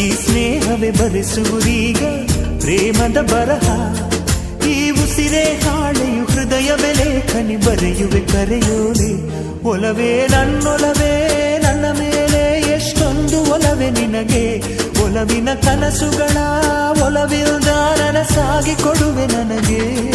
ಈ ಸ್ನೇಹವೇ ಬರೆಸುವುದೀಗ ಪ್ರೇಮದ ಬರಹ. ಈ ಉಸಿರೇ ಹಾಳೆಯು ಹೃದಯವೇ ಲೇಖನಿ ಬರೆಯುವೆ ಕರೆಯೋಲೆ. ಒಲವೇ ನನ್ನೊಲವೇ ನನ್ನ ಮೇಲೆ ಎಷ್ಟೊಂದು ಒಲವೇ ನಿನಗೆ. ಒಲವಿನ ಕನಸುಗಳ ಒಲವಿಲ್ದ ನನಸಾಗಿ ಕೊಡುವೆ ನನಗೆ.